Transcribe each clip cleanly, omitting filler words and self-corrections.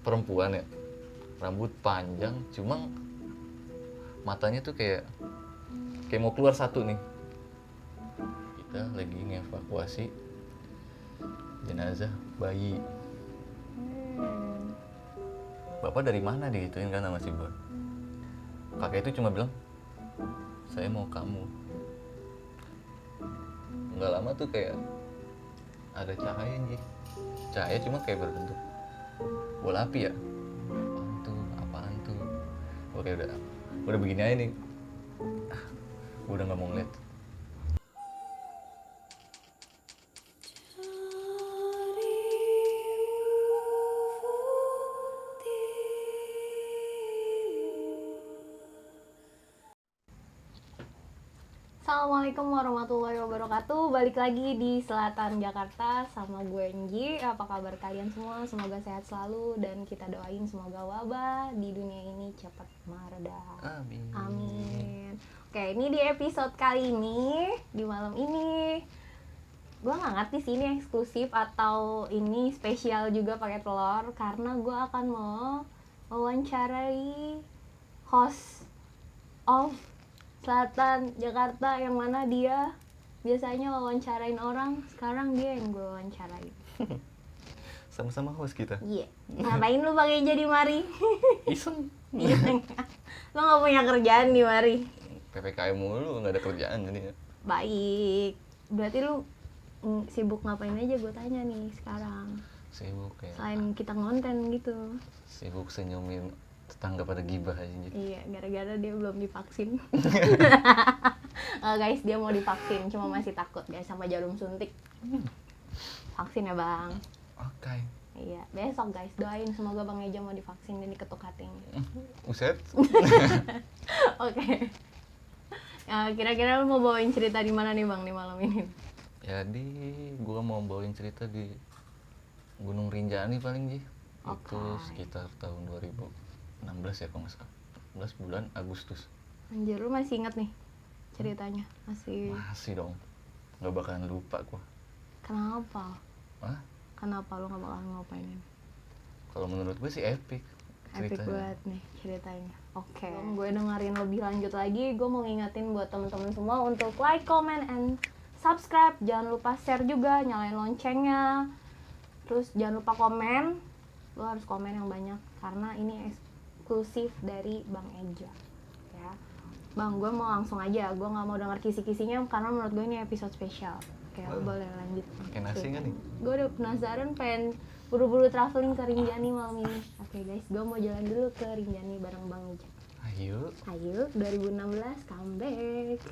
perempuan ya, rambut panjang, cuma matanya tuh kayak mau keluar satu nih. Kita lagi ngevakuasi jenazah bayi. Bapak dari mana digituin kan sama si Boy. Kakek itu cuma bilang, saya mau kamu. Nggak lama tuh kayak ada cahaya nih. Cahaya cuma kayak berbentuk bola api ya. Apaan tuh? Oke, udah begini aja nih. Gue udah nggak mau ngeliat. Assalamualaikum warahmatullahi wabarakatuh. Balik lagi di Selatan Jakarta sama gue Enji. Apa kabar kalian semua? Semoga sehat selalu dan kita doain semoga wabah di dunia ini cepat mereda. Amin. Oke, ini di episode kali ini, di malam ini gue nggak ngerti sih ini eksklusif atau ini spesial juga pakai telur, karena gue akan mau wawancarai host of Selatan Jakarta yang mana dia biasanya wawancarain orang, sekarang dia yang gue wawancarain. Sama-sama host kita. Iya. Ngapain lu pakai jadi mari? Iseng. Lu nggak punya kerjaan di mari? PPKM mulu, nggak ada kerjaan jadi. Baik. Berarti lu sibuk ngapain aja, gue tanya nih sekarang. Sibuk ya. Selain kita ngonten gitu. Sibuk senyumin tetangga pada gibah aja. Iya, gara-gara dia belum divaksin. Guys, dia mau divaksin, cuma masih takut guys sama jarum suntik. Vaksin ya bang. Oke. Iya, besok guys doain semoga Bang Eja mau divaksin dan diketuk hatinya. Uset. Oke. Kira-kira lu mau bawain cerita di mana nih bang di malam ini? Jadi gua mau bawain cerita di Gunung Rinjani paling Ji. Itu sekitar tahun 2016 ya kalau nggak salah. 16 bulan Agustus. Anjir, lu masih inget nih ceritanya? Masih dong. Nggak bakalan lupa gua. Kenapa? Hah? Kenapa lu nggak bakalan ngapainin? Kalau menurut gue sih epic Epic ceritanya. banget nih ceritanya. Oke. Gue dengerin lebih lanjut lagi, gue mau ngingetin buat temen-temen semua untuk like, comment, and subscribe. Jangan lupa share juga, nyalain loncengnya. Terus jangan lupa komen. Lo harus komen yang banyak karena ini eksklusif dari Bang Eja. Ya. Bang, gue mau langsung aja. Gue nggak mau denger kisi-kisinya karena menurut gue ini episode spesial. Oke, lo boleh lanjut. Pakai nasi nggak nih? Gue udah penasaran, pengen buru-buru traveling ke Rinjani malam ini. Oke guys, gue mau jalan dulu ke Rinjani bareng Bang Eja. Ayo, 2016 comeback.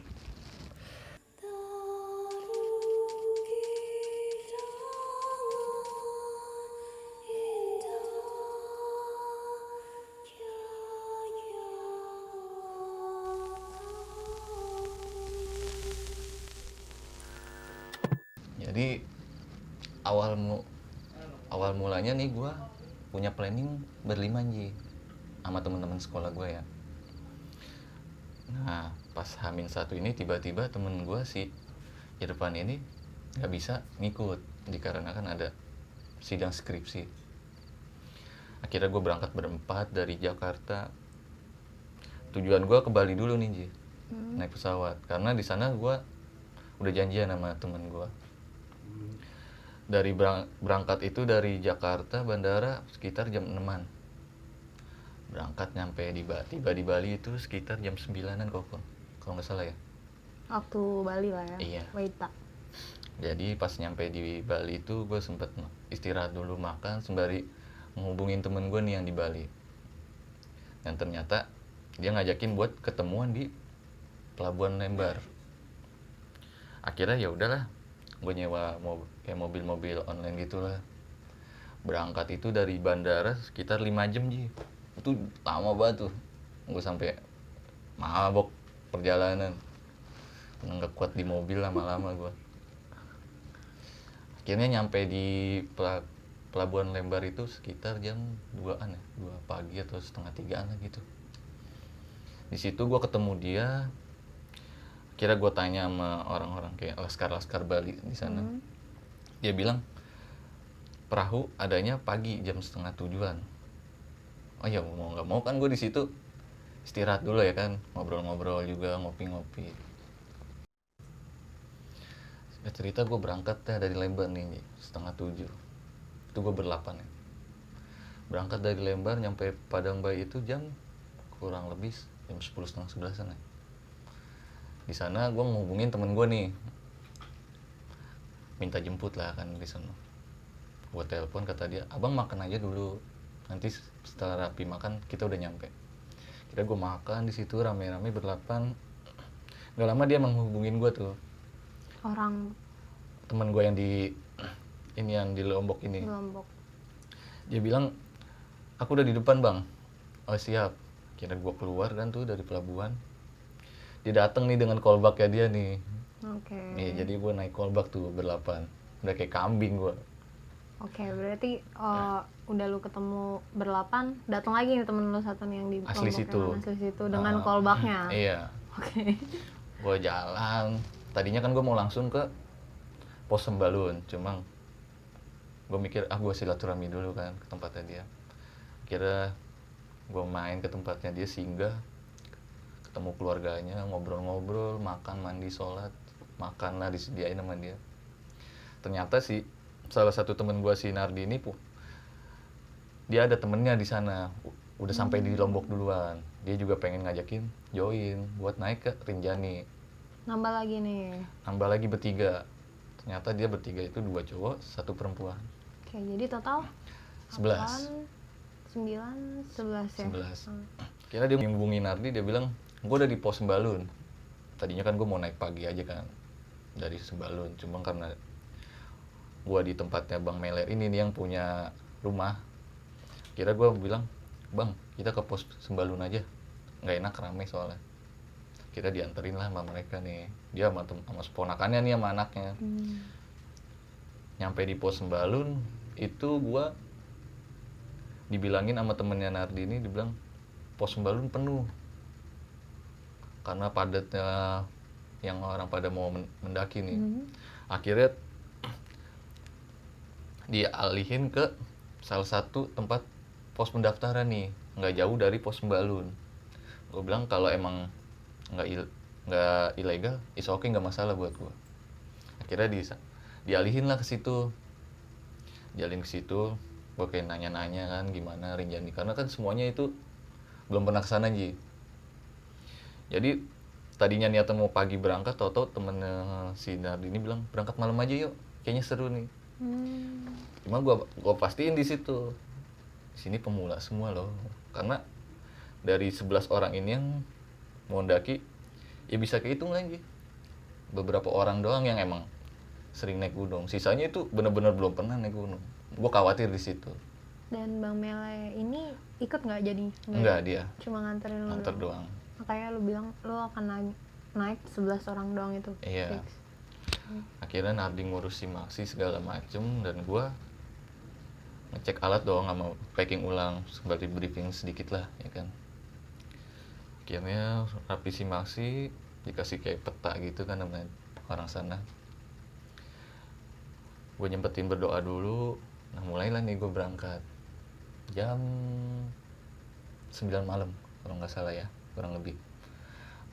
Jadi awal mulanya nih gue punya planning berlima Ji sama teman-teman sekolah gue ya. Nah pas H-1 ini tiba-tiba temen gue si Irfan ini nggak bisa ngikut dikarenakan ada sidang skripsi. Akhirnya gue berangkat berempat dari Jakarta. Tujuan gue ke Bali dulu nih Ji, naik pesawat karena di sana gue udah janjian sama temen gue. Dari berangkat itu dari Jakarta bandara sekitar jam 6-an. Berangkat nyampe tiba di Bali itu sekitar jam 9-an kalau nggak salah ya. Waktu Bali lah ya. Iya. Waita. Jadi pas nyampe di Bali itu gue sempet istirahat dulu, makan sembari menghubungin temen gue nih yang di Bali. Dan ternyata dia ngajakin buat ketemuan di Pelabuhan Lembar. Akhirnya ya udahlah, gue nyewa kayak mobil-mobil online gitulah. Berangkat itu dari bandara sekitar 5 jam Ji. Itu lama banget tuh. Gue sampai mabok perjalanan. Nggak kuat di mobil lama-lama gue. Akhirnya nyampe di Pelabuhan Lembar itu sekitar jam 2-an ya, 2 pagi atau setengah 3-an lah gitu. Di situ gue ketemu dia. Kira gue tanya sama orang-orang kayak laskar Bali di sana. Dia bilang perahu adanya pagi jam 6:30. Oh ya mau nggak mau kan gue di situ istirahat dulu ya kan, ngobrol-ngobrol juga, ngopi-ngopi. Singkat cerita gue berangkat dari Lembar nih 6:30. Itu gue berlapan ya. Berangkat dari Lembar nyampe Padang Bayi itu jam kurang lebih jam 10 setengah 11an ya. Di sana gue ngehubungin temen gue nih, minta jemput lah kan di sana. Gue telepon, kata dia, abang makan aja dulu, nanti setelah rapi makan kita udah nyampe. Kira gue makan di situ rame-rame berlapan. Gak lama dia menghubungin gue tuh, Orang temen gue yang di ini, yang di Lombok ini. Lombok. Dia bilang, aku udah di depan bang. Oh siap. Kira gue keluar kan tuh dari pelabuhan. Dia dateng nih dengan callback ya dia nih. Oke. Nih jadi gue naik callback tuh berlapan. Udah kayak kambing gue. Oke, berarti udah lu ketemu berlapan, datang lagi nih temen lu satu nih yang di Asli Lombok situ. yang asli situ dengan callbacknya. Iya. Oke. Gue jalan. Tadinya kan gue mau langsung ke pos Sembalun. Cuma gue mikir, gue silaturahmi dulu kan ke tempatnya dia. Kira gue main ke tempatnya dia, singgah, ketemu keluarganya, ngobrol-ngobrol, makan, mandi, sholat, makan lah disediain sama dia. Ternyata sih salah satu temen gue si Nardi ini dia ada temennya di sana, udah sampai di Lombok duluan. Dia juga pengen ngajakin join buat naik ke Rinjani. Nambah lagi nih. Nambah lagi bertiga. Ternyata dia bertiga itu 2 cowok, 1 perempuan. Oke, jadi total 11. 9, 11 ya. 11. Kira dia menghubungi Nardi, dia bilang, gue udah di pos Sembalun. Tadinya kan gue mau naik pagi aja kan dari Sembalun, cuma karena gue di tempatnya Bang Meler ini nih yang punya rumah. Kira gue bilang, bang kita ke pos Sembalun aja, nggak enak rame soalnya. Kita dianterin lah sama mereka nih, dia sama seponakannya nih sama anaknya. Nyampe di pos Sembalun itu gue dibilangin sama temennya Nardi ini, dibilang pos Sembalun penuh karena padatnya yang orang pada mau mendaki nih. Akhirnya dialihin ke salah satu tempat pos pendaftaran nih, nggak jauh dari pos Sembalun. Gue bilang kalau emang nggak ilegal, is oke, nggak masalah buat gue. Akhirnya dialihin lah ke situ, dialihin ke situ. Gue kayak nanya-nanya kan gimana Rinjani, karena kan semuanya itu belum pernah kesana Ji. Jadi tadinya niatnya mau pagi berangkat, tau-tau temennya si Nardi ini bilang berangkat malam aja yuk, kayaknya seru nih. Cuma gue pastiin di situ, sini pemula semua loh, karena dari 11 orang ini yang mau mendaki ya bisa kehitung lagi beberapa orang doang yang emang sering naik gunung, sisanya itu benar-benar belum pernah naik gunung. Gue khawatir di situ. Dan Bang Mele ini ikut nggak jadi? Enggak, dia cuma nganterin lu nganter doang. Makanya lu bilang lu akan naik 11 orang doang itu. Iya. Fix. Akhirnya Nardi ngurusi maksi segala macem, dan gue ngecek alat doang sama packing ulang, sebagai briefing sedikit lah ya kan. Akhirnya rapi simaksi, dikasih kayak peta gitu kan sama orang sana. Gue nyempetin berdoa dulu. Nah mulailah nih gue berangkat jam 9 malam kalau nggak salah ya, kurang lebih.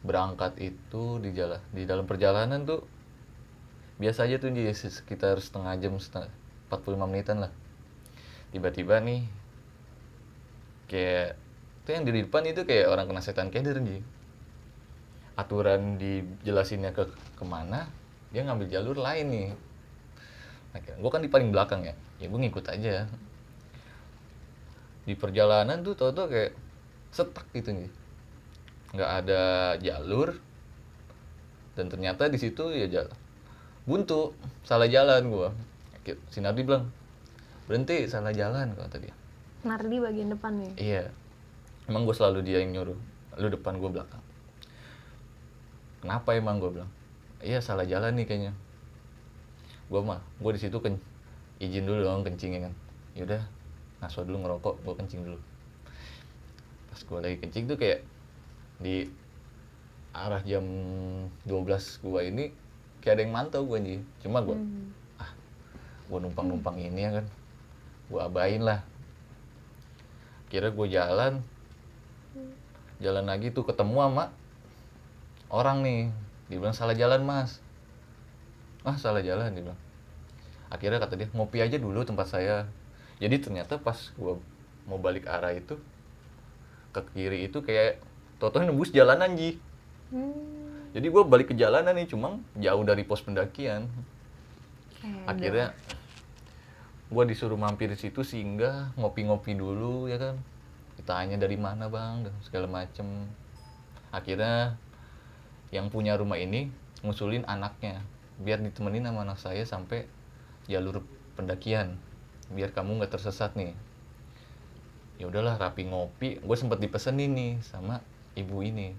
Berangkat itu di dalam perjalanan tuh biasa aja tuh di sekitar setengah jam, 45 menitan lah. Tiba-tiba nih kayak itu yang di depan itu kayak orang kena setan keder nih. Aturan dijelasinnya kemana, dia ngambil jalur lain nih. Nah, gue kan di paling belakang ya gue ngikut aja. Di perjalanan tuh tau-tau kayak setak gitu nih, nggak ada jalur, dan ternyata di situ ya jalan buntu, salah jalan gue. Si Nardi bilang berhenti, salah jalan kata dia. Nardi bagian depan nih. Iya, emang gue selalu dia yang nyuruh, lu depan gue belakang. Kenapa emang, gue bilang iya salah jalan nih kayaknya. Gue di situ izin dulu dong kencingnya kan. Yaudah ngaso dulu, ngerokok, gue kencing dulu. Pas gue lagi kencing tuh kayak di arah jam 12 gue ini kayak ada yang mantau gue nih. Cuma gue gue numpang ini ya kan, gue abain lah. Kira gue jalan lagi tuh ketemu sama orang nih. Dia bilang salah jalan mas. Salah jalan, dia bilang. Akhirnya kata dia ngopi aja dulu tempat saya. Jadi ternyata pas gue mau balik arah itu ke kiri itu kayak tau-tau nembus jalanan Ji. Jadi gue balik ke jalanan nih, cuma jauh dari pos pendakian. Akhirnya gue disuruh mampir di situ singgah ngopi-ngopi dulu ya kan. Ditanya dari mana bang dan segala macem. Akhirnya yang punya rumah ini ngusulin anaknya biar ditemenin sama anak saya sampai jalur pendakian biar kamu nggak tersesat nih. Ya udahlah, rapi ngopi, gue sempet dipesenin nih sama ibu ini,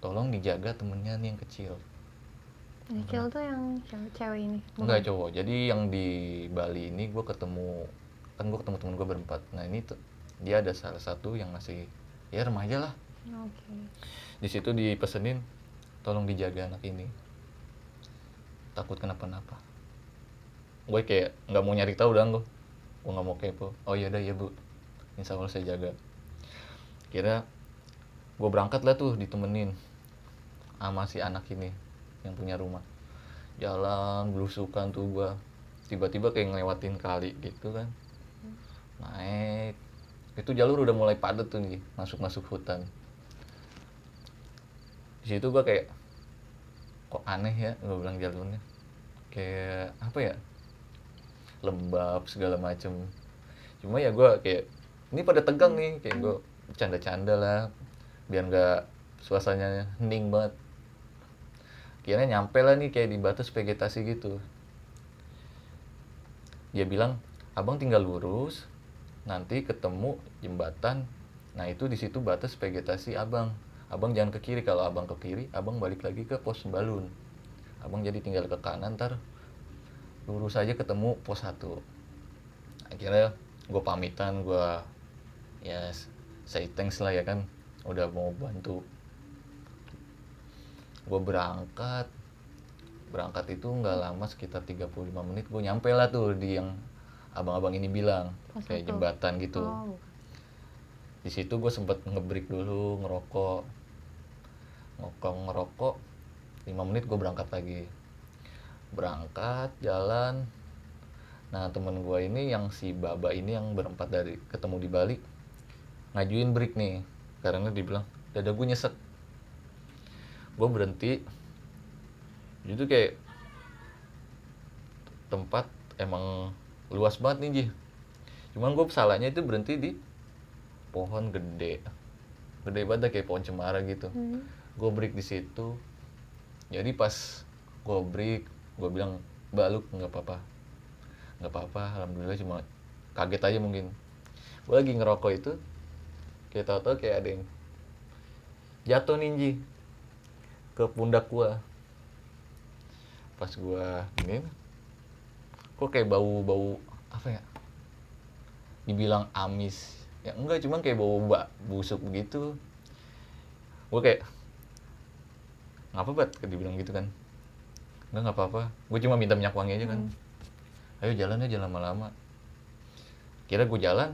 tolong dijaga temennya nih yang kecil. Kecil tuh yang cewek ini? Enggak, cowok. Jadi yang di Bali ini gue ketemu temen gue berempat. Nah ini tuh dia ada salah satu yang masih ya remaja lah. Di situ dipesenin tolong dijaga anak ini, takut kenapa-napa. Gue kayak nggak mau nyari tahu dah, gue nggak mau kepo. Oh iya dah ya bu, insya Allah saya jaga. Kira gue berangkat lah tuh ditemenin sama si anak ini yang punya rumah. Jalan belusukan tuh gue, tiba-tiba kayak ngelewatin kali gitu kan. Naik itu jalur udah mulai padat tuh nih, masuk hutan. Di situ gue kayak kok aneh ya, gue bilang jalurnya kayak apa ya, lembab segala macem. Cuma ya gue kayak ini pada tegang nih, kayak gue bercanda-canda lah biar nggak suasananya hening banget. Akhirnya nyampe lah nih kayak di batas vegetasi gitu. Dia bilang abang tinggal lurus nanti ketemu jembatan, nah itu di situ batas vegetasi abang jangan ke kiri. Kalau abang ke kiri abang balik lagi ke pos Sembalun, abang jadi tinggal ke kanan, ntar lurus aja ketemu pos 1. Akhirnya gue pamitan, gue ya say thanks lah ya kan udah mau bantu. Gue berangkat itu nggak lama, sekitar 35 menit gue nyampe lah tuh di yang abang-abang ini bilang kayak jembatan gitu. Di situ gue sempet ngebreak dulu, ngerokok 5 menit gue berangkat lagi. Berangkat jalan. Nah temen gue ini yang si Baba ini yang berempat dari ketemu di Bali ngajuin break nih karena dia bilang dada gue nyesek. Gue berhenti, itu kayak tempat emang luas banget nih Ji. Cuman gue salahnya itu berhenti di pohon gede banget kayak pohon cemara gitu. Gue break di situ. Jadi pas gue break, gue bilang Mbak lu nggak apa-apa, alhamdulillah, cuma kaget aja mungkin. Gue lagi ngerokok itu kayak tau-tau kayak ada yang jatuh nih Ji ke pundak gua. Pas gua gini kok kayak bau apa ya, dibilang amis ya enggak, cuman kayak bau busuk begitu. Gua kayak ngapa bat, dibilang gitu kan. Nggak apa-apa, gue cuma minta minyak wangi aja kan. Ayo jalan aja, jangan lama-lama. Kira gue jalan,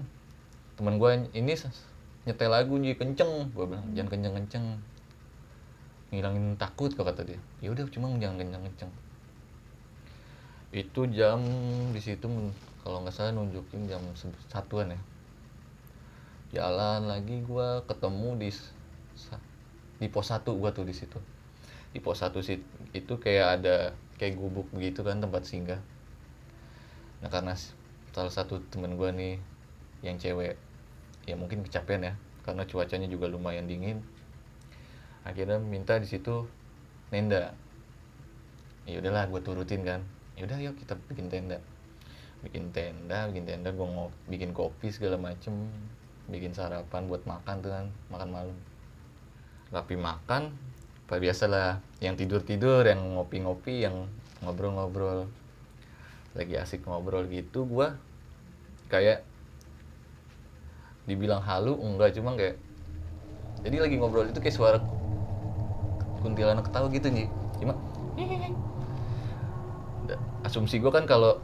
teman gue ini nyetel lagu Ji kenceng. Gue bilang jangan kenceng-kenceng, ngilangin takut kata dia. Ya udah, cuma jangan kenceng-kenceng. Itu jam di situ kalau nggak salah nunjukin jam 1-an ya. Jalan lagi gue ketemu di pos 1 gue tuh di situ. Di pos 1 itu kayak ada kayak gubuk begitu kan, tempat singgah. Nah karena salah satu temen gue nih yang cewek ya mungkin kecapean ya karena cuacanya juga lumayan dingin, akhirnya minta di situ nenda. Ya udahlah, gue turutin kan. Ya udah yuk kita bikin tenda. Gue bikin kopi segala macem, bikin sarapan buat makan tuh kan, makan malam. Rapi makan, biasalah yang tidur-tidur, yang ngopi-ngopi, yang ngobrol-ngobrol. Lagi asik ngobrol gitu, gue kayak dibilang halu enggak, cuma kayak jadi lagi ngobrol itu kayak suara kuntilanak ketawa gitu nih. Cuma asumsi gue kan kalau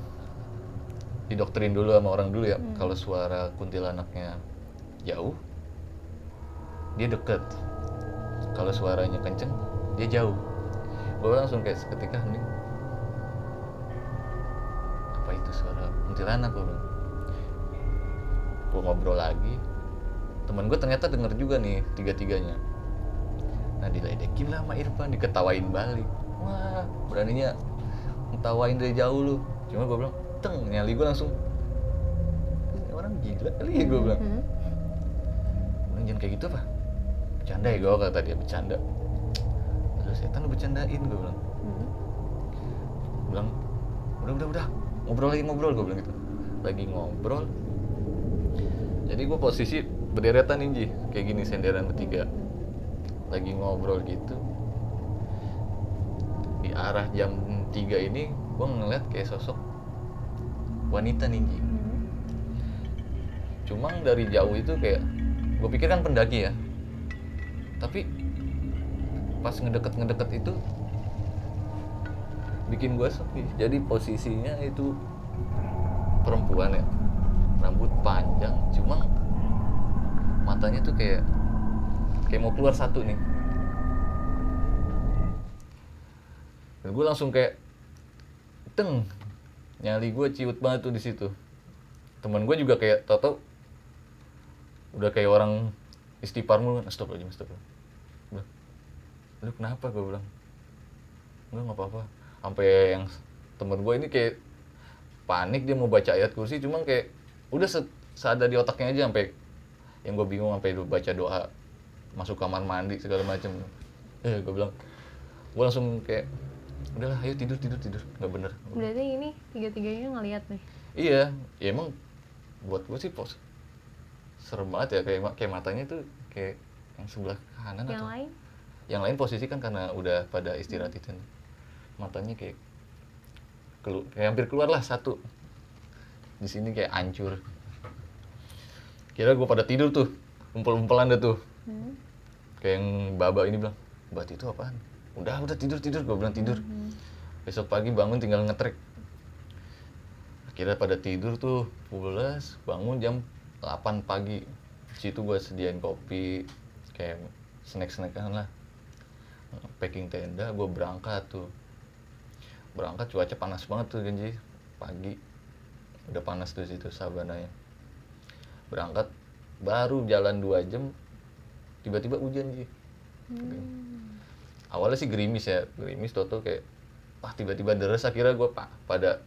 didoktrin dulu sama orang dulu ya, kalau suara kuntilanaknya jauh dia deket, kalau suaranya kenceng dia jauh. Gue langsung kayak seketika hening, apa itu suara kuntilanak? Gue ngobrol lagi, temen gue ternyata denger juga nih tiga-tiganya. Nah diledekin lah sama Irfan, diketawain balik. Wah beraninya ngetawain dari jauh lu. Cuma gue bilang nyali gue langsung, ini orang gila kali ya, gue bilang. Jangan kayak gitu apa, bercanda ya, gue kata dia bercanda. Lu setan lu bercandain, gue bilang. Bilang udah ngobrol, gue bilang gitu. Lagi ngobrol, jadi gue posisi berderetan nih Ji, kayak gini senderan bertiga, lagi ngobrol gitu. Di arah jam 3 ini gue ngeliat kayak sosok wanita nih Ji. Cuma dari jauh itu kayak gue pikir kan pendaki ya, tapi pas ngedeket itu bikin gue sepi. Jadi posisinya itu perempuan ya, rambut panjang, cuma matanya tuh kayak mau keluar satu nih. Dan gue langsung kayak nyali gue ciut banget tuh di situ. Temen gue juga kayak tau udah kayak orang istighfar mulu, stop. Udah, lu kenapa, gue bilang. Enggak, nggak apa-apa. Sampai yang temen gue ini kayak panik, dia mau baca ayat kursi, cuma kayak udah seada di otaknya aja. Sampai yang gue bingung, sampai lu baca doa masuk kamar mandi segala macem. Gue bilang, gue langsung kayak udahlah, ayo tidur, nggak bener. Berarti ini tiga-tiganya ngeliat nih? Iya, ya emang buat gue sih serem banget ya, kayak matanya tuh kayak yang sebelah kanan. Yang atau lain? Yang lain posisi kan karena udah pada istirahat itu, matanya kayak hampir keluar lah satu. Di sini kayak hancur. Kira gue pada tidur tuh, umpel-umpelan dah tuh. Kayak yang baba ini bilang, "Bat itu apaan?" Udah tidur, gue bilang tidur. Besok pagi bangun tinggal ngetrek. Akhirnya pada tidur tuh, pulas, bangun jam 8 pagi. Situ gue sediain kopi, kayak snack-snackan lah. Packing tenda, gue berangkat tuh. Berangkat cuaca panas banget tuh Genji, pagi. Udah panas tuh situ Sabananya. Berangkat, baru jalan 2 jam, tiba-tiba hujan Ji. Awalnya sih gerimis toto kayak tiba-tiba deres. Akhirnya gue pada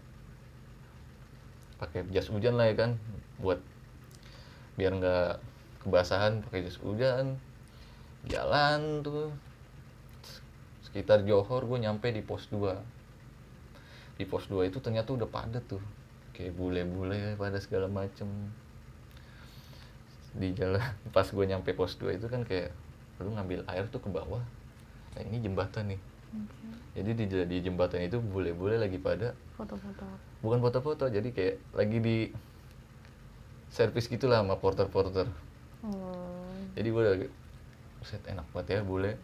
pakai jas hujan lah ya kan, buat biar nggak kebasahan, pakai jas hujan. Jalan tuh sekitar Johor, gue nyampe di pos 2. Di pos 2 itu ternyata udah padat tuh, kayak bule-bule pada segala macem di jalan. Pas gue nyampe pos 2 itu kan kayak lu ngambil air tuh ke bawah. Nah ini jembatan nih. Jadi di jembatan itu bule-bule lagi pada Foto-foto. bukan foto-foto, jadi kayak lagi di servis gitulah sama porter-porter. Jadi gue udah set, enak banget ya bule.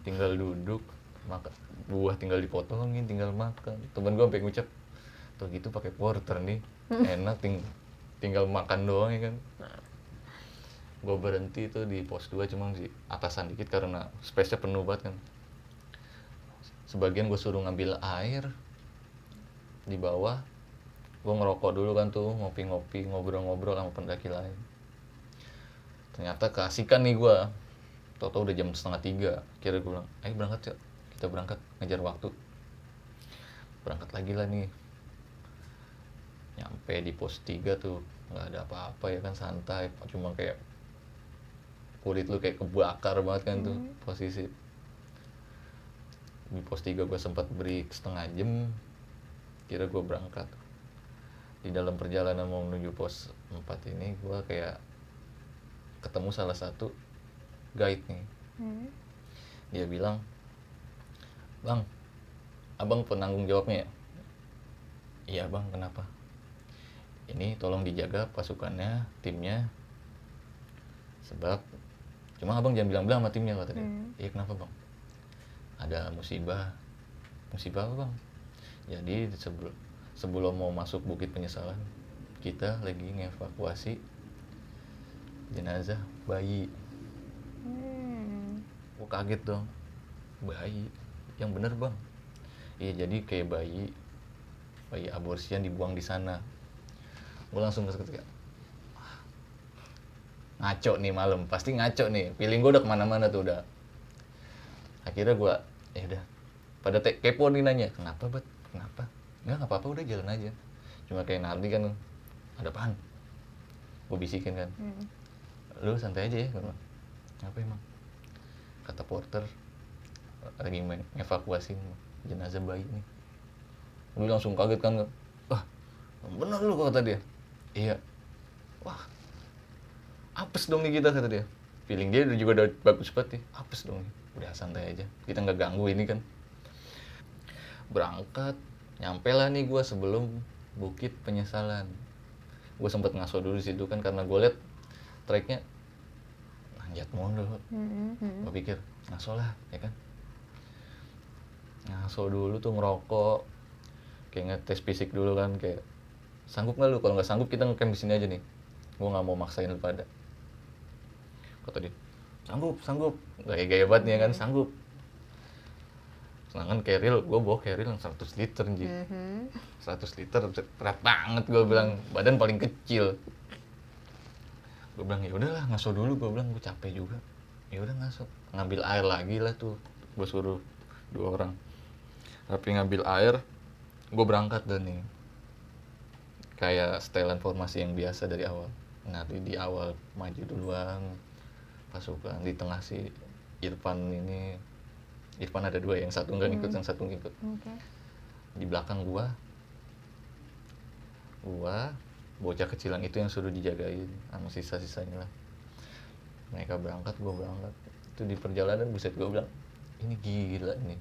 Tinggal duduk makan buah, tinggal dipotongin, tinggal makan. Temen gue sampai ngucap, tuh gitu pakai porter nih enak, tinggal makan doang ya kan. Gue berhenti tuh di pos 2, cuma di atasan dikit karena space-nya penuh banget kan. Sebagian gue suruh ngambil air di bawah. Gue ngerokok dulu kan tuh, ngopi-ngopi, ngobrol-ngobrol sama pendaki lain. Ternyata keasikan nih gue. Tau-tau udah jam 2:30. Kira gue bilang, ayo berangkat yuk, kita berangkat, ngejar waktu. Berangkat lagi lah nih. Nyampe di pos 3 tuh nggak ada apa-apa ya kan, santai. Cuma kayak kulit lu kayak kebakar banget kan tuh posisi. Di pos 3 gue sempat break setengah jam. Kira gue berangkat. Di dalam perjalanan mau menuju pos 4 ini, gue kayak ketemu salah satu guide nih. Dia bilang, "Bang, abang penanggung jawabnya ya?" "Iya bang, kenapa?" "Ini tolong dijaga pasukannya, timnya. Sebab, cuma abang jangan bilang-bilang sama timnya," kata dia. "Iya kenapa bang?" "Ada musibah." "Musibah apa bang?" "Jadi sebelum mau masuk Bukit Penyesalan, kita lagi ngevakuasi jenazah bayi. Hmm. Gue kaget dong, bayi, yang bener bang? Iya, jadi kayak bayi aborsian dibuang di sana. Gue langsung ketika ngaco nih malam, pasti ngaco nih, feeling gue udah kemana-mana tuh udah. Akhirnya gue ya udah pada kepo nih nanya, kenapa bet, kenapa? Nggak apa-apa, udah jalan aja. Cuma kayak Nardi kan, ada apaan? Gue bisikin kan, lu santai aja ya. Apa emang? Kata porter lagi evakuasi jenazah bayi nih. Gue langsung kaget kan, wah bener lu, kata dia. Iya. Wah, apes dong nih kita, kata dia. Feeling dia juga udah bagus banget nih, apes dong nih. Udah santai aja, kita nggak ganggu ini kan. Berangkat, nyampe lah nih gue sebelum Bukit Penyesalan. Gue sempet ngaso dulu di situ kan, karena gue liat treknya nanjat mulu. Gue pikir ngaso lah ya kan, ngaso dulu tuh, ngerokok, kayak ngetes fisik dulu kan, kayak sanggup nggak lu? Kalau nggak sanggup kita ngecamp di sini aja nih, gue nggak mau maksain lu pada. Kata dia sanggup, gaya banget nih ya kan, sanggup. Sedangkan keril, gue bawa keril yang 100 liter Ji. 100 liter berat banget, gue bilang, badan paling kecil. Gue bilang ya udahlah ngaso dulu, gue bilang gue capek juga. Ya udah ngaso, ngambil air lagi lah tuh, gue suruh 2 orang. Tapi ngambil air, gue berangkat dan nih kayak setelan formasi yang biasa dari awal. Nanti di awal maju duluan pasukan, di tengah si Irfan ada 2, yang satu enggak ngikut, yang satu ngikut. Di belakang gua bocah kecilan itu yang suruh dijagain sama sisa-sisanya lah. Mereka berangkat, gua berangkat. Itu di perjalanan buset, gua bilang ini gila nih.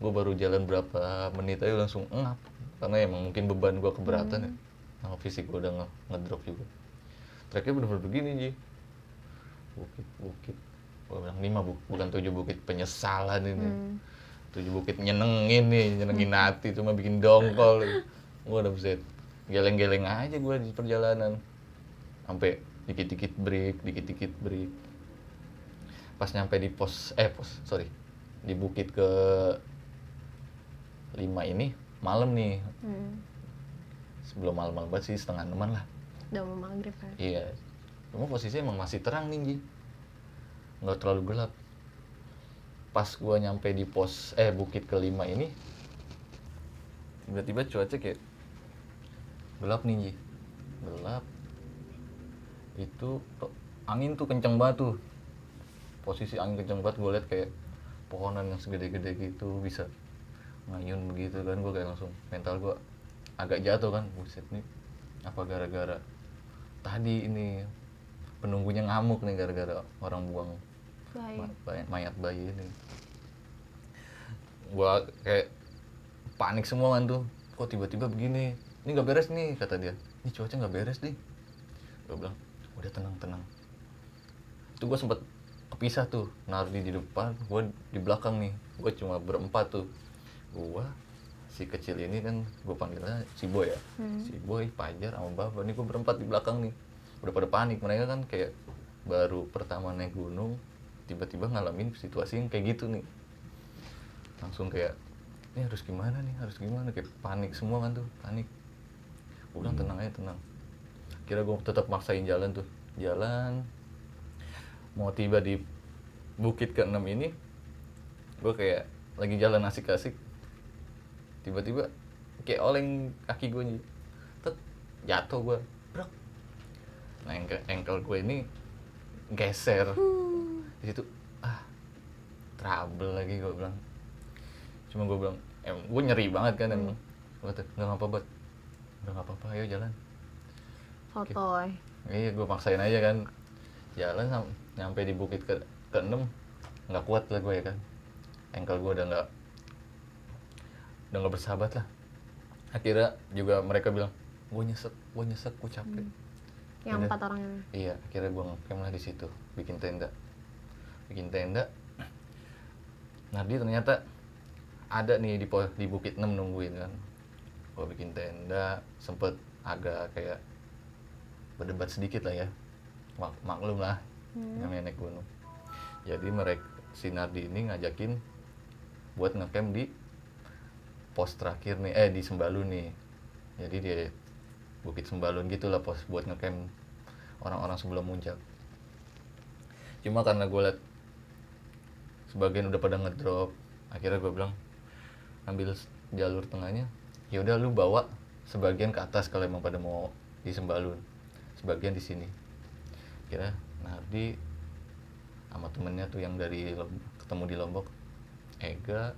Gua baru jalan berapa menit aja langsung ngap, karena emang mungkin beban gua keberatan ya. Nah, fisik gua udah ngedrop juga. Treknya bener-bener begini Ji, bukit. Gua bilang 5 bukan 7 bukit penyesalan ini. 7 bukit nyenengin hati, cuma bikin dongkol. Gua udah buset, geleng-geleng aja gua di perjalanan. Sampai dikit-dikit break. Pas nyampe di di bukit ke 5 ini malam nih. Sebelum malam-malam banget sih, 5:30 lah. Udah mau maghrib kan? Iya. Cuma posisinya emang masih terang nih Ji, nggak terlalu gelap. Pas gua nyampe di bukit ke-5 ini, tiba-tiba cuaca kayak gelap nih Ji, gelap. Itu angin tuh kenceng banget tuh, posisi angin kenceng banget. Gue liat kayak pohonan yang segede-gede gitu bisa ngayun begitu kan. Gue kayak langsung, mental gue agak jatuh kan, buset nih apa gara-gara tadi ini penunggunya ngamuk nih, gara-gara orang buang mayat bayi ini. Gua kayak panik semua kan tuh, kok tiba-tiba begini, ini nggak beres nih, kata dia, ini cuaca nggak beres nih. Gue bilang udah tenang. Itu gue sempet kepisah tuh, Nardi di depan, gue di belakang nih. Gue cuma berempat tuh, gue, si kecil ini kan gue panggilnya si Boy ya, si Boy, Pajar sama Baba. Nih gue berempat di belakang nih, udah pada panik. Mereka kan kayak baru pertama naik gunung, tiba-tiba ngalamin situasi yang kayak gitu nih. Langsung kayak, ini harus gimana, kayak panik semua kan tuh, panik. Gue bilang tenang aja, tenang. Kira gue tetap maksain jalan mau tiba di bukit ke-6 ini, gue kayak lagi jalan asik-asik, tiba-tiba kayak oleng kaki gue nih, jatuh gue, brak. Nah engkel gue ini geser di situ, trouble lagi gue bilang. Cuma gue bilang, gue nyeri banget kan emang. Gue kata, nggak apa-apa, ayo jalan. Sotoy. Iya, gue maksain aja kan, jalan nyampe di bukit ke-6, nggak kuat lah gue ya kan, engkel gue udah nggak bersahabat lah. Akhirnya juga mereka bilang, gue nyesek, gue capek. Yang 4 orang ini? Iya, akhirnya gue ngecamp lah di situ, bikin tenda. Nardi ternyata ada nih di bukit 6 nungguin kan. Gue bikin tenda, sempet agak kayak berdebat sedikit lah ya. maklum lah namanya naik gunung. Jadi mereka si Nardi ini ngajakin buat ngecamp di pos terakhir nih, di Sembalun nih. Jadi dia Bukit Sembalun gitulah pos buat ngecamp orang-orang sebelum muncak. Cuma karena gue liat sebagian udah pada ngedrop, akhirnya gue bilang ambil jalur tengahnya. Ya udah lu bawa sebagian ke atas kalau emang pada mau di Sembalun, sebagian di sini. Kira Nardi sama temennya tuh yang dari ketemu di Lombok, Ega,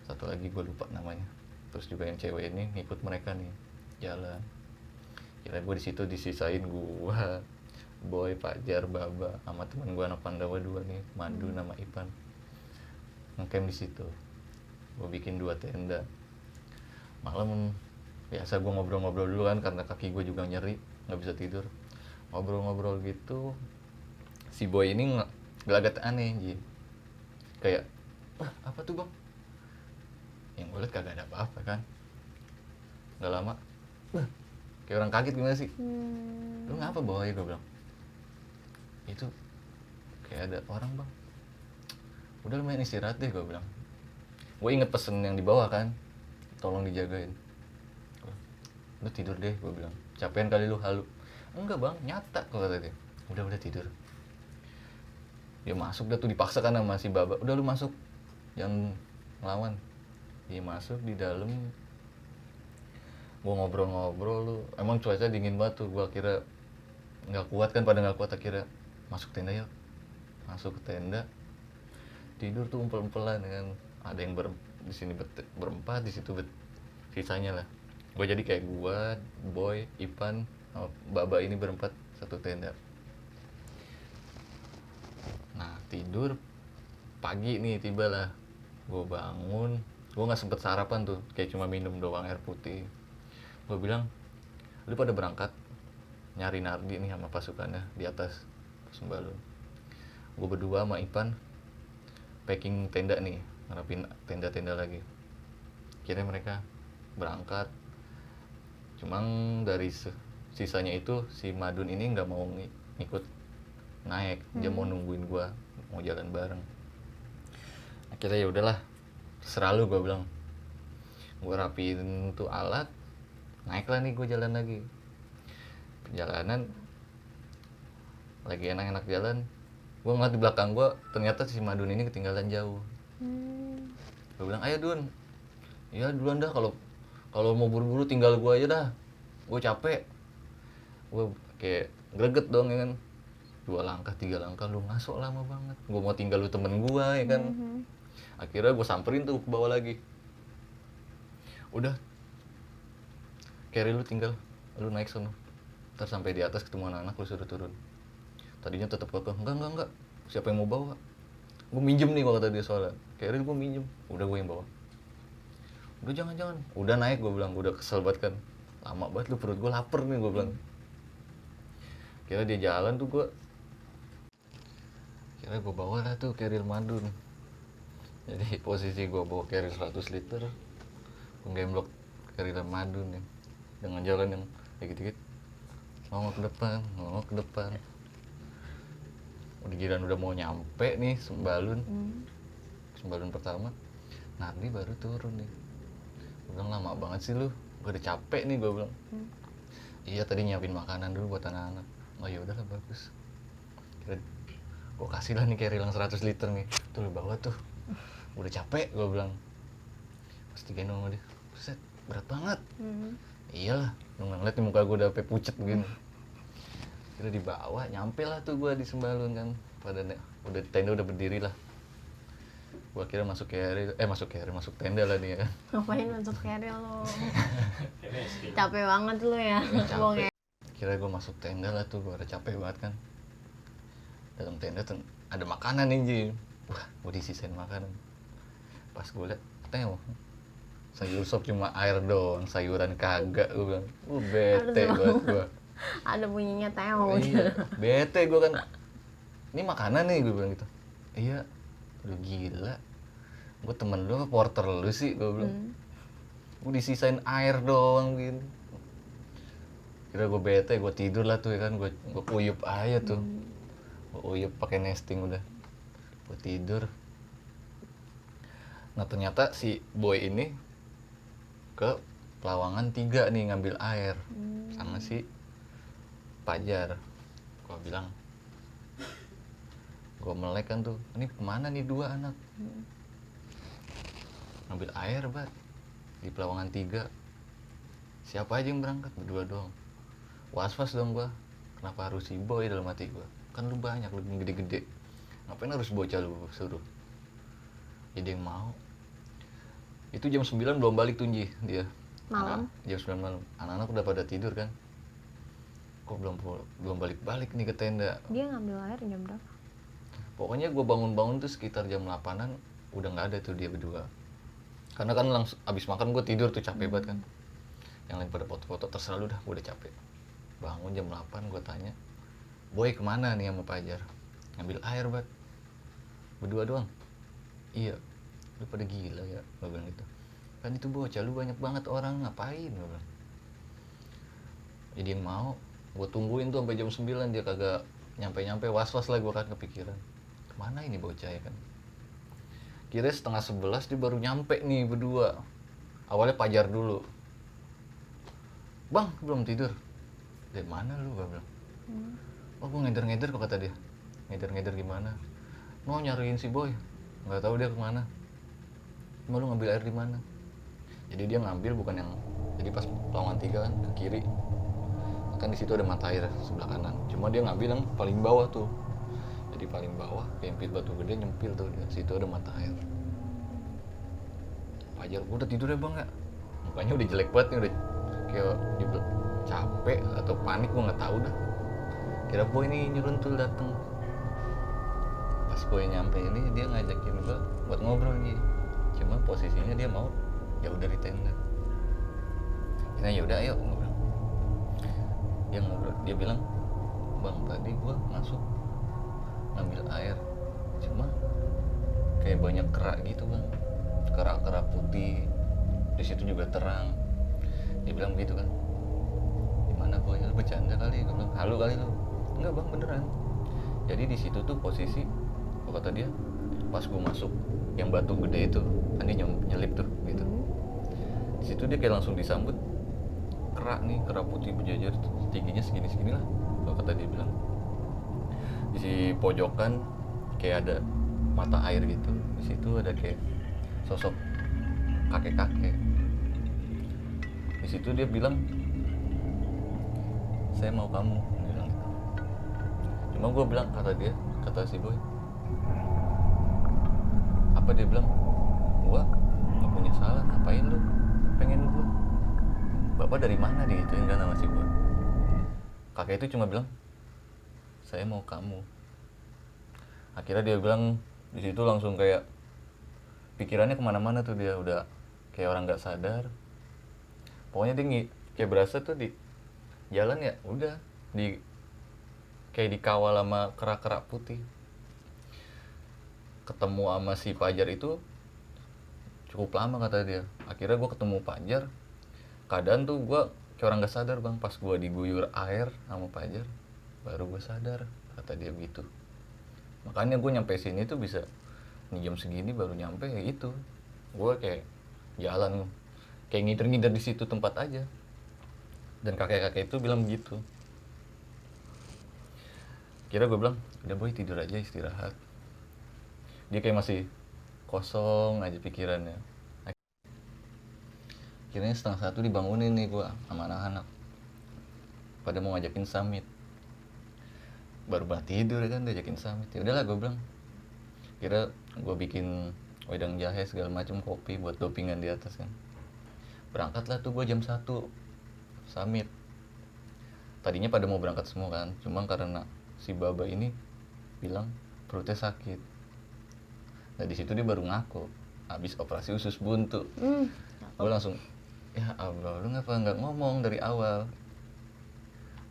satu lagi gue lupa namanya, terus juga yang cewek ini ngikut mereka nih jalan. Kira gue di situ disisain gue, Boy, Fajar, Baba, sama temen gue anak Pandawa 2 nih, Mandu nama Ipan, ngecamp di situ. Gue bikin 2 tenda. Malam biasa gue ngobrol-ngobrol dulu kan karena kaki gue juga nyeri, nggak bisa tidur. Ngobrol-ngobrol gitu, si Boy ini gelagat aneh Ji. Kayak, wah apa tuh bang? Yang gue liat kagak ada apa-apa kan. Gak lama, kayak orang kaget gimana sih? Lu ngapa Boy? Gue bilang, itu kayak ada orang bang. Udah lumayan istirahat deh gue bilang. Gue inget pesen yang dibawa kan, tolong dijagain. Lu tidur deh gue bilang, capean kali lu halu. Enggak bang, nyata kalau kata dia. Udah tidur. Dia masuk dah tuh, dipaksa kan sama si Baba. Udah lu masuk, jangan ngelawan. Dia masuk di dalam. Gue ngobrol-ngobrol lu. Emang cuaca dingin banget tuh. Gue kira nggak kuat kan, pada nggak kuat. Akhirnya masuk tenda yuk. Masuk ke tenda. Tidur tuh umpel-umpelan kan. Ada yang di sini berempat, di situ sisanya lah. Gue jadi kayak gue, Boy, Ipan, Baba ini berempat satu tenda. Nah tidur, pagi nih tibalah. Gue bangun, gue nggak sempet sarapan tuh, kayak cuma minum doang air putih. Gue bilang, lu pada berangkat nyari Nardi nih sama pasukannya di atas Sembalun. Gue berdua sama Ipan packing tenda nih, ngarepin tenda-tenda lagi. Kira mereka berangkat, cuma dari sisanya itu si Madun ini nggak mau ngikut naik, dia mau nungguin gue, mau jalan bareng. Akhirnya ya udahlah, terserah lu, gue bilang. Gue rapiin tuh alat, naiklah nih gue jalan lagi. Perjalanan lagi enak-enak jalan, gue ngeliat di belakang gue ternyata si Madun ini ketinggalan jauh. Gue bilang, ayo Dun, ya duluan dah, kalau mau buru-buru tinggal gue aja dah, gue capek. Gue kayak greget dong ya kan, 2 langkah 3 langkah, lu ngasok lama banget, gue mau tinggal lu temen gue ya kan. Akhirnya gue samperin tuh ke bawah lagi. Udah, carry lu tinggal, lu naik sono, ntar sampai di atas ketemu anak-anak lu suruh turun. Tadinya tetap kekeh, enggak, siapa yang mau bawa? Gue minjem nih kalau kata dia, soalnya carry gue minjem. Udah gue yang bawa. Udah jangan, udah naik, gue bilang. Gue udah kesel banget kan, lama banget lu, perut gue lapar nih, gue bilang. Kira dia jalan tuh, kira gue bawa lah tuh carrier Madun. Jadi posisi gue bawa carrier 100 liter, gue gemblok carrier Madun nih, dengan jalan yang dikit-dikit ngomong ke depan. Udah giliran udah mau nyampe nih Sembalun pertama, Nardi baru turun nih. Gue bilang, lama banget sih lu, gue udah capek nih, gue bilang. Iya tadi nyiapin makanan dulu buat anak-anak. Oh ya udahlah, bagus. Kira gue kasih lah nih carrier yang 100 liter nih, tuh lu bawa tuh, udah capek, gue bilang. Pas digendong sama dia, buset berat banget. Iyalah, lu ngeliat nih muka gue udah sampai pucet begini. Kira dibawa, nyampe lah tuh gue di Sembalun kan, udah tenda udah berdiri lah. Gue kira masuk tenda lah nih ya. Ngapain masuk carrier lo? Capek banget lo ya. Capek. Kira gue masuk tenda lah tuh, gue udah capek banget kan. Dalam tenda tuh ada makanan nih Ji. Wah, gue disisain makanan. Pas gue liat, sayur sop cuma air doang, sayuran kagak. Gue bilang, bete banget gue. Ada bunyinya teo. Iya, bete gue kan. Ini makanan nih, gue bilang gitu. Iya, udah gila. Gue temen lu apa porter lu sih, gue bilang. Gue disisain air doang gini. Kira gue bete, gue tidur lah tuh ya kan, gue uyup aja tuh. Gue uyup pakai nesting udah. Gue tidur. Nah ternyata si boy ini ke Pelawangan 3 nih ngambil air sama si Pajar. Gue bilang, gue melek kan tuh, ini kemana nih 2 anak ngambil air bat di Pelawangan 3. Siapa aja yang berangkat? Berdua doang. Was-was dong gue, kenapa harus si boy dalam hati gue? Kan lu banyak, lu gede-gede, ngapain harus bocah lu suruh? Jadi yang mau. Itu jam 9 belum balik tuh Nji, dia Malam? jam 9 malam, anak-anak udah pada tidur kan. Kok belum balik-balik nih ke tenda. Dia ngambil air jam berapa? Pokoknya gue bangun-bangun tuh sekitar jam 8-an, udah nggak ada tuh dia berdua. Karena kan langsung abis makan gue tidur tuh capek banget kan. Yang lain pada foto-foto, terserah lu dah, gue udah capek. Bangun jam 8 gue tanya, boy kemana nih sama Pajar? Ngambil air bat, berdua doang. Iya, lu pada gila ya, gue bilang gitu. Kan itu bocah, lu banyak banget orang, ngapain, gue bilang. Jadi yang mau, gue tungguin tuh sampai jam 9, dia kagak nyampe-nyampe, was-was lah gue kan kepikiran. Kemana ini bocah ya kan? Kira setengah 11 dia baru nyampe nih berdua. Awalnya Pajar dulu. Bang, belum tidur. Dari mana lu, gue bilang. Oh, gue ngeder-ngeder kok, kata dia. Ngeder-ngeder gimana? Mau nyariin si boy, nggak tahu dia kemana. Cuma lu ngambil air di mana? Jadi dia ngambil bukan yang, jadi pas Pelawangan 3 kan ke kiri, kan di situ ada mata air sebelah kanan. Cuma dia ngambil yang paling bawah tuh. Jadi paling bawah, kempit batu gede nyempil tuh, di situ ada mata air. Pajar, udah tidur ya bang ya? Mukanya udah jelek banget nih, udah kayak capek atau panik, gue nggak tahu dah. Kira boy ini nyeruntul dateng. Pas boy nyampe ini dia ngajakin gue buat ngobrol nih. Cuma posisinya dia mau jauh dari tenda. Nah yaudah ayo ngobrol. Dia ngobrol, dia bilang, bang tadi gue masuk ngambil air, cuma kayak banyak kerak gitu bang, kerak-kerak putih. Di situ juga terang. Dia bilang begitu kan. Gimana boy, lu bercanda kali? Gue bilang, halu kali lu. Enggak bang, beneran. Jadi di situ tuh posisi, kata dia, pas gue masuk yang batu gede itu kan dia nyelip tuh gitu. Di situ dia kayak langsung disambut kerak nih, kerak putih berjajar tingginya segini lah, kalau kata dia bilang. Di si pojokan kayak ada mata air gitu. Di situ ada kayak sosok kakek-kakek. Di situ dia bilang, saya mau kamu, dia bilang gitu. Cuma gue bilang, kata si boy, apa dia bilang, gua nggak punya salah, ngapain lu pengen gua? Bapak dari mana dia gituin kan sama si boy. Kakek itu cuma bilang, saya mau kamu. Akhirnya dia bilang, di situ langsung kayak pikirannya kemana-mana tuh, dia udah kayak orang nggak sadar. Pokoknya dia kayak berasa tuh di jalan ya udah kayak dikawal sama kerak-kerak putih. Ketemu sama si Pajar itu cukup lama kata dia. Akhirnya gue ketemu Pajar, keadaan tuh gue kayak orang gak sadar bang. Pas gue diguyur air sama Pajar, baru gue sadar, kata dia begitu. Makanya gue nyampe sini tuh bisa nih jam segini baru nyampe kayak gitu. Gue kayak jalan kayak ngider-ngider di situ tempat aja. Dan kakek-kakek itu bilang begitu. Kira gue bilang, udah boy tidur aja, istirahat. Dia kayak masih kosong aja pikirannya. Akhirnya 1:30 dibangunin nih gue sama anak-anak, pada mau ngajakin summit. Baru banget tidur kan, diajakin summit. Ya udahlah gue bilang, kira gue bikin wedang jahe segala macam, kopi buat dopingan di atas kan. Berangkatlah tuh gue jam 1 summit. Tadinya pada mau berangkat semua kan, cuma karena si Baba ini bilang perutnya sakit. Nah di situ dia baru ngaku habis operasi usus buntu. Gue langsung, ya Allah, lu nggak ngomong dari awal?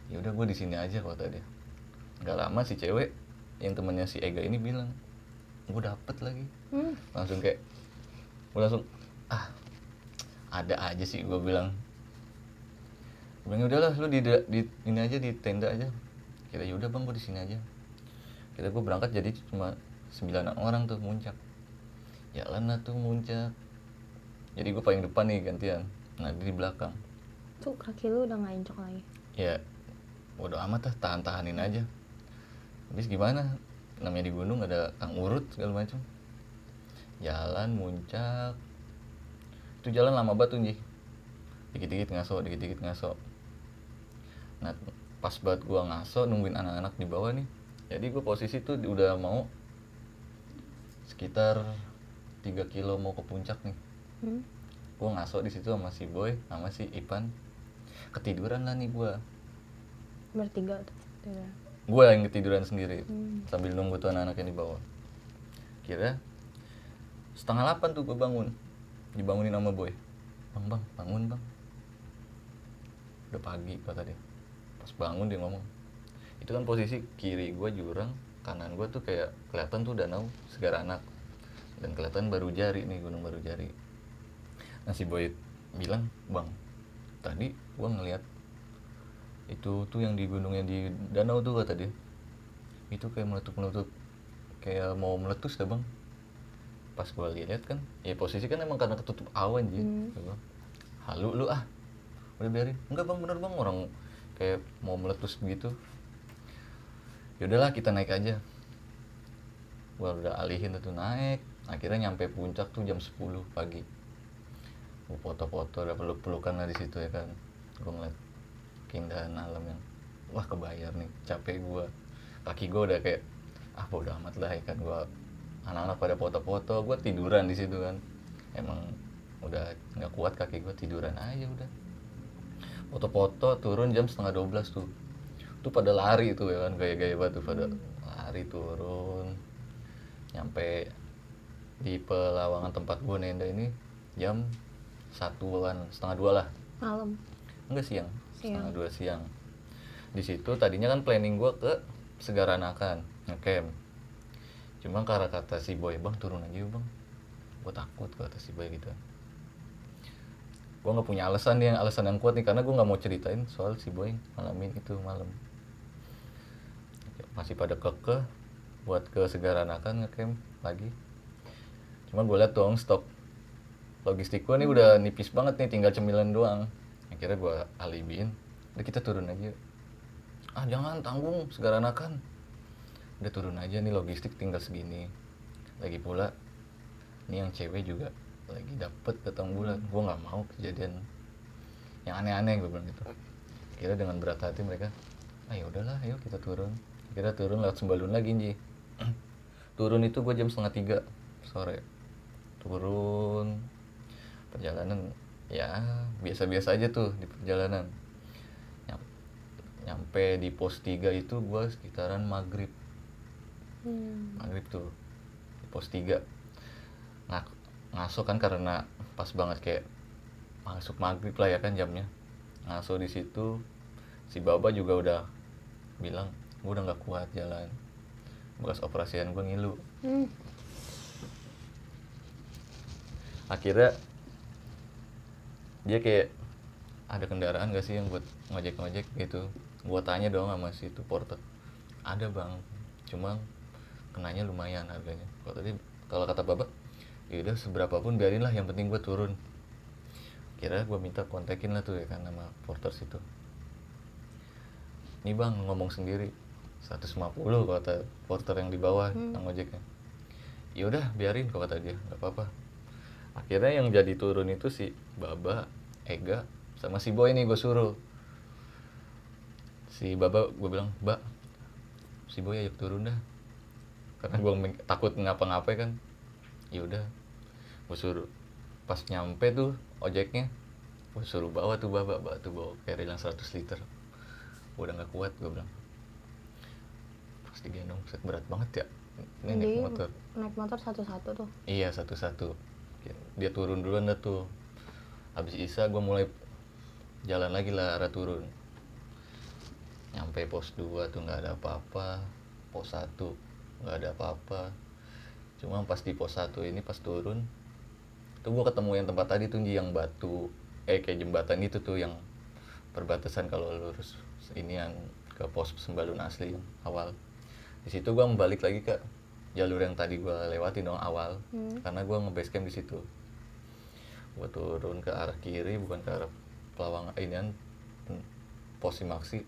Ya udah gue di sini aja kata dia. Gak lama si cewek yang temennya si Ega ini bilang, gue dapet lagi. Langsung kayak, gue langsung ada aja sih gue bilang. Gue bilang udahlah lu di ini aja, di tenda aja. Kira ya udah bang, gue di sini aja. Kira gue berangkat jadi cuma 9 orang tuh muncak. Jalan lah tuh muncak. Jadi gue paling depan nih gantian. Nah dia di belakang. Tuh kaki lu udah nggak incok lagi. Ya bodo amat lah, tahan-tahanin aja. Habis gimana? Namanya di gunung ada kang urut segala macam. Jalan muncak. Itu jalan lama banget tuh, Ji. Dikit-dikit ngaso, dikit-dikit ngaso. Nah pas banget gua ngaso nungguin anak-anak di bawah nih. Jadi gua posisi tuh udah mau sekitar 3 kilo mau ke puncak nih. Gua ngaso di situ sama si Boy, sama si Ipan. Ketiduran lah nih gua. Bertiga tuh. Gua yang ketiduran sendiri sambil nunggu tuh anak-anak yang di bawah. Kira 7:30 tuh gua bangun. Dibangunin sama Boy. Bang, bangun bang. Udah pagi kata dia. Pas bangun dia ngomong, itu kan posisi kiri gue jurang, kanan gue tuh kayak kelihatan tuh danau Segaranak, dan kelihatan Baru Jari nih, gunung Baru Jari. Nah si Boy bilang, bang tadi gue ngeliat itu tuh yang di gunungnya di danau tuh kata dia, itu kayak meletup kayak mau meletus dah bang. Pas gue lihat kan ya posisi kan emang karena ketutup awan sih. Halu lu ah, udah biarin. Enggak bang, bener bang, orang kayak mau meletus begitu. Yaudahlah kita naik aja. Gua udah alihin tuh naik. Akhirnya nyampe puncak tuh jam 10 pagi. Gua foto-foto, udah peluk-pelukan lah di situ ya kan. Gua ngeliat keindahan alam yang wah kebayar nih, capek gua. Kaki gua udah kayak bodo amat lah ya kan. Gua anak-anak pada foto-foto, gua tiduran di situ kan. Emang udah nggak kuat kaki gua, tiduran aja udah. Foto-foto turun jam 11:30 tuh. Tuh pada lari tuh ya kan, gaya-gaya banget tuh pada lari turun. Nyampe di Pelawangan tempat gue nenda ini jam 1-an, 1:30 lah. Malam. Enggak, siang. 1:30 siang. Di situ tadinya kan planning gue ke Segaranakan, ngecamp. Cuma karena kata si Boy, bang turun aja yuk bang. Gue takut kata si Boy gitu. Gue nggak punya alasan yang kuat nih, karena gue nggak mau ceritain soal si Boy ngalamin itu malam. Masih pada kekeh buat ke Segaranakan ngecamp lagi. Cuma gue liat dong stok logistik gue nih udah nipis banget nih, tinggal cemilan doang. Akhirnya gue alibiin, udah kita turun aja. Jangan, tanggung Segaranakan. Udah turun aja nih, logistik tinggal segini. Lagi pula nih yang cewek juga lagi dapet ketang bulan. Gue nggak mau kejadian yang aneh-aneh, gue bilang gitu. Kira dengan berat hati mereka, ya udahlah, ayo kita turun. Kira turun lewat Sembalun lagi Ji. Turun itu gue jam 2:30 sore. Turun perjalanan ya biasa-biasa aja tuh di perjalanan. Nyampe di pos 3 itu gue sekitaran maghrib. Maghrib tuh di pos 3. Ngaso kan karena pas banget kayak masuk maghrib lah ya kan jamnya. Ngaso di situ si Baba juga udah bilang, gue udah nggak kuat jalan, bekas operasian gue ngilu. Akhirnya dia kayak, ada kendaraan gak sih yang buat ngojek gitu. Gue tanya dong sama si itu porter, ada bang, cuma kenanya lumayan harganya. Kalau kata Baba, yaudah seberapapun biarin lah, yang penting gue turun. Kira gue minta kontakin lah tuh ya kan sama porter situ. Nih bang, ngomong sendiri 150 kata porter yang di bawah yang ngojeknya. Yaudah biarin kata dia, nggak apa-apa. Akhirnya yang jadi turun itu si Baba, Ega, sama si Boy nih gue suruh. Si Baba gue bilang, Mbak, si Boy ayo turun dah, karena gue takut ngapa-ngapain kan. Yaudah gue suruh. Pas nyampe tuh ojeknya, gue suruh bawa tuh Baba, bawa carry yang 100 liter. Gue udah gak kuat, gue bilang. Pas digendong, berat banget ya. Ini naik motor satu-satu tuh? Iya, satu-satu. Dia turun duluan dah tuh. Habis Isa gue mulai jalan lagi lah arah turun. Nyampe pos 2 tuh gak ada apa-apa. Pos 1 gak ada apa-apa. Cuma pas di pos 1 ini pas turun tuh gue ketemu yang tempat tadi tuh, yang batu kayak jembatan itu tuh yang perbatasan kalau lurus ini yang ke pos Sembalun asli yang awal. Di situ gue balik lagi ke jalur yang tadi gue lewatin dong awal, karena gue nge-base camp di situ. Gue turun ke arah kiri, bukan ke arah Pelawang inian pos Simaksi.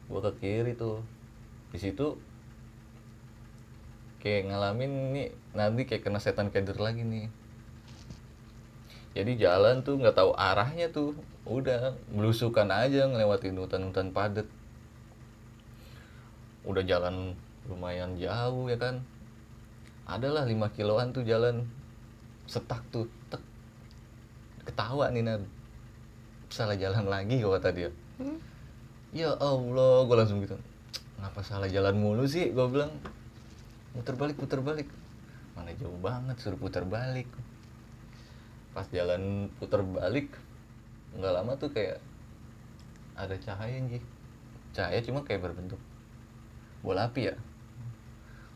Gue ke kiri tuh. Di situ kayak ngalamin nih nanti kayak kena setan keder lagi nih. Jadi jalan tuh nggak tahu arahnya tuh, udah belusukan aja ngelewatin hutan-hutan padat. Udah jalan lumayan jauh ya kan, adalah 5 kiloan tuh jalan setak tuh, tek. Ketawa nih Nad, salah jalan lagi kata dia. Ya Allah, gue langsung gitu, ngapa salah jalan mulu sih, gue bilang. Puter balik, mana jauh banget suruh putar balik. Pas jalan putar balik nggak lama tuh kayak ada cahaya nih, cahaya cuma kayak berbentuk bola api ya.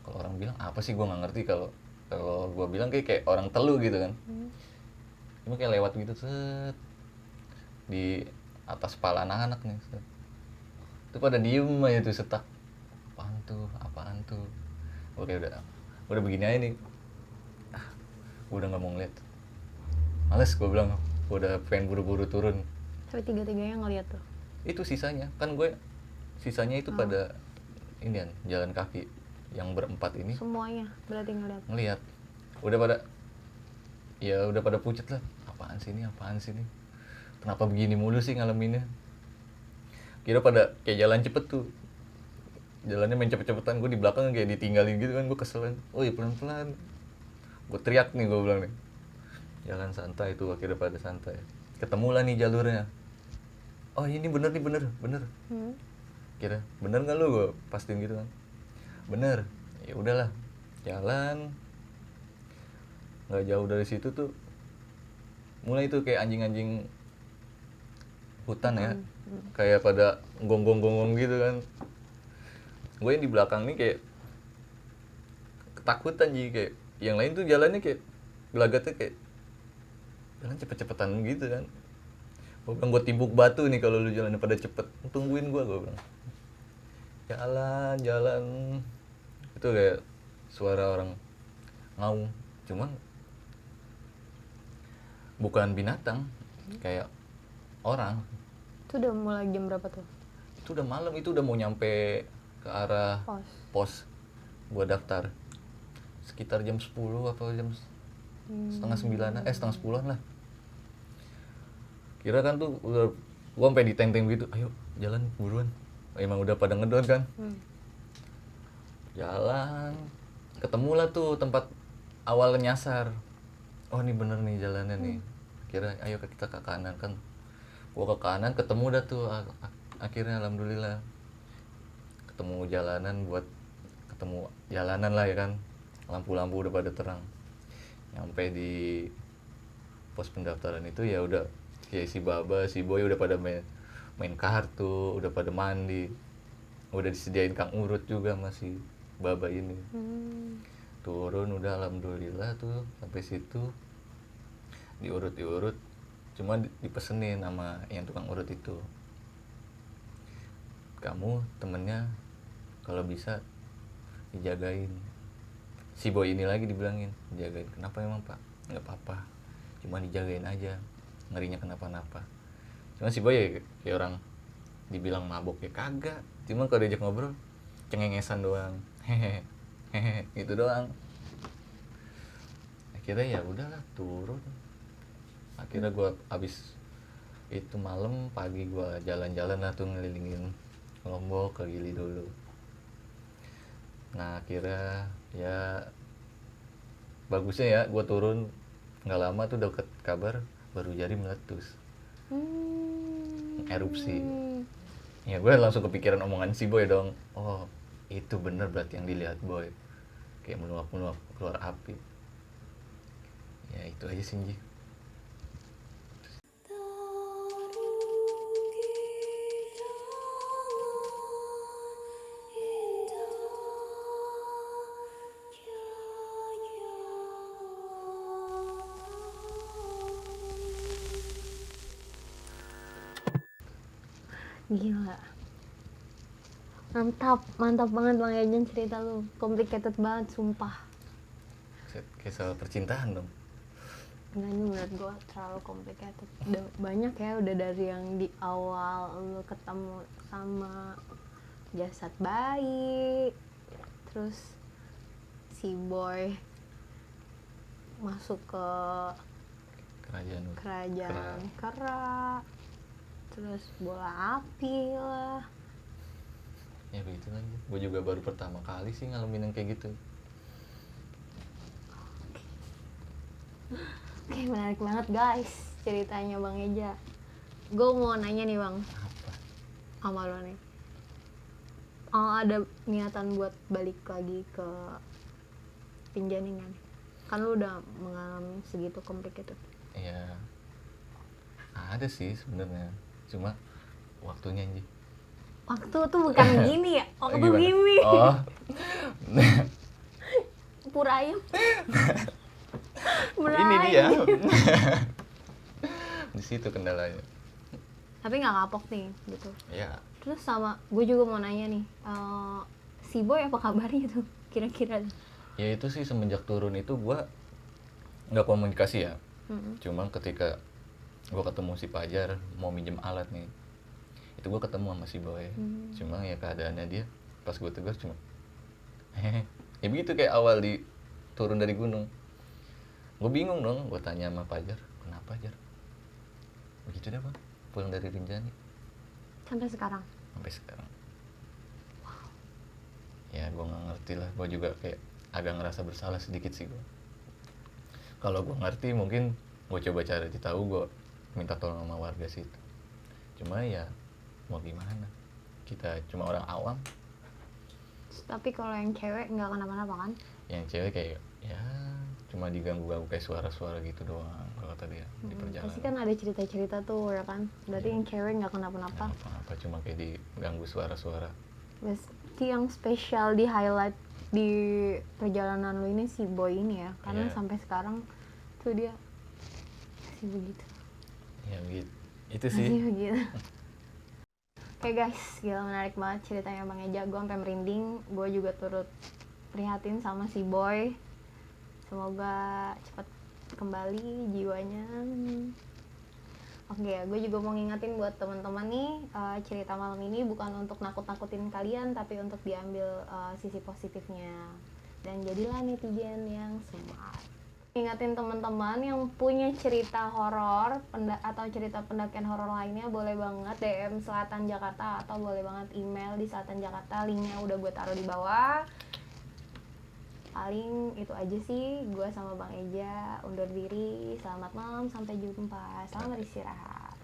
Kalau orang bilang apa sih, gue nggak ngerti. Kalau gue bilang kayak orang telu gitu kan. Cuma kayak lewat gitu set di atas kepala anak-anak nih set. Itu pada diem aja tuh setak, apaan tuh. Oke, udah begini aja nih, gue udah nggak mau ngeliat, males gue bilang, gue udah pengen buru-buru turun. Tapi tiga-tiganya ngeliat tuh. Itu sisanya kan, sisanya itu pada ini kan, jalan kaki yang berempat ini Semuanya berarti ngeliat. Udah pada pucet lah, apaan sih ini, kenapa begini mulu sih ngalaminnya. Kira pada kayak jalan cepet tuh, jalannya main cepet-cepetan, gue di belakang kayak ditinggalin gitu kan. Gue kesel kan, oh ya pelan-pelan, gue teriak nih, gue bilang nih jalan santai. Tuh akhirnya pada santai, ketemu lah nih jalurnya. Oh ini bener kira bener nggak lu, gue pastiin gitu kan, bener. Ya udahlah, jalan. Nggak jauh dari situ tuh mulai tuh kayak anjing-anjing hutan ya, kayak pada gonggong gitu kan. Gue yang di belakang nih kayak ketakutan, jadi kayak yang lain tuh jalannya kayak gelagatnya kayak jalan cepet-cepetan gitu kan. Gue bilang, gue timbuk batu nih kalau lu jalannya pada cepet, tungguin gue bilang. Jalan itu kayak suara orang ngaung, cuman bukan binatang, kayak orang. Itu udah mulai jam berapa tuh? Itu udah malam, itu udah mau nyampe ke arah pos gua daftar sekitar jam 10 atau jam setengah 9, setengah 10-an lah. Kira kan tuh udah gua sampai diteng-teng gitu, ayo jalan buruan. Emang udah pada ngedon kan. Jalan, ketemulah tuh tempat awal nyasar. Oh ini bener nih jalannya nih. Kira ayo kita ke kanan kan. Gua ke kanan, ketemu dah tuh akhirnya, alhamdulillah ketemu jalanan lah ya kan. Lampu-lampu udah pada terang. Nyampe di pos pendaftaran itu ya udah kayak si Baba, si Boy udah pada main kartu, udah pada mandi. Udah disediain Kang Urut juga masih Baba ini. Turun udah alhamdulillah tuh sampai situ. Diurut, cuma dipesenin sama yang tukang urut itu, kamu temennya kalau bisa dijagain. Si Boy ini lagi dibilangin dijagain. Kenapa emang Pak? Nggak apa-apa, cuma dijagain aja, ngerinya kenapa-napa. Cuma si Boy ya kayak orang dibilang mabok ya kagak, cuma kalau diajak ngobrol cengengesan doang, hehehe gitu doang. Akhirnya ya udahlah turun. Akhirnya gue abis itu malam, pagi gue jalan-jalan lah tuh ngelilingin Lombok ke Gili dulu. Nah akhirnya ya bagusnya ya gue turun nggak lama tuh dapet kabar baru jadi meletus, erupsi. Ya gue langsung kepikiran omongan si Boy dong. Oh itu bener berarti yang dilihat Boy, kayak meluap keluar api. Ya itu aja sih Ji. Gila. Mantap banget Bang Ejan, cerita lu complicated banget sumpah. Kisah percintaan dong. Enggak, ini menurut gue terlalu complicated. Udah banyak ya, udah dari yang di awal lu ketemu sama jasad bayi, terus si boy masuk ke kerajaan Kera, terus bola api lah. Ya begitu aja. Gue juga baru pertama kali sih ngalamin yang kayak gitu. Oke, menarik banget guys ceritanya Bang Eja. Gue mau nanya nih Bang, Apa? sama lo nih. Ada niatan buat balik lagi ke Pinjaningan? Kan lu udah mengalami segitu complicated. Ya ada sih sebenarnya, cuma waktunya aja. Waktu tuh bukan gini ya, waktu Gimana? gini. Oh. Pura ayam. Ini dia. Di situ kendalanya. Tapi nggak kapok nih gitu. Ya, Terus sama gue juga mau nanya nih, si boy apa kabarnya tuh kira-kira? ya itu sih semenjak turun itu gue nggak komunikasi ya. Mm-mm. Cuma ketika gue ketemu si Pajar mau minjem alat nih, itu gue ketemu sama si Boy. Cuma ya keadaannya dia pas gue tegur cuma ya begitu kayak awal di turun dari gunung. Gue bingung dong, gue tanya sama Pajar, kenapa Jar? Begitu deh Bang, pulang dari Rinjani Sampai sekarang. sampai sekarang. Ya gue nggak ngerti lah, gue juga kayak agak ngerasa bersalah sedikit sih gue. Kalau gue ngerti mungkin gue coba cari tahu, gue minta tolong sama warga situ. Cuma ya mau gimana, kita cuma orang awam. Tapi kalau yang cewek nggak kenapa-napa kan? Yang cewek kayak ya cuma diganggu-ganggu kayak suara-suara gitu doang kalau kata dia di perjalanan. Pasti kan ada cerita-cerita tuh ya kan. Berarti yang cewek nggak kenapa-napa. Apa cuma kayak diganggu suara-suara. Berarti yang spesial di highlight di perjalanan lu ini si boy ini ya, karena Iya. sampai sekarang tuh dia masih begitu. Ya gitu. Itu sih. Masih begitu. Oke guys, gila menarik banget ceritanya Bang Eja. Gue sampai merinding. Gue juga turut prihatin sama si boy. Semoga cepat kembali jiwanya. Oke, gue juga mau ngingetin buat teman-teman nih, cerita malam ini bukan untuk nakut-nakutin kalian, tapi untuk diambil sisi positifnya. Dan jadilah netizen yang smart. Ingatin teman-teman yang punya cerita horor atau cerita pendakian horor lainnya, boleh banget DM Selatan Jakarta atau boleh banget email di Selatan Jakarta. Linknya udah gue taruh di bawah. Paling itu aja sih, gue sama Bang Eja undur diri. Selamat malam, sampai jumpa. Selamat istirahat.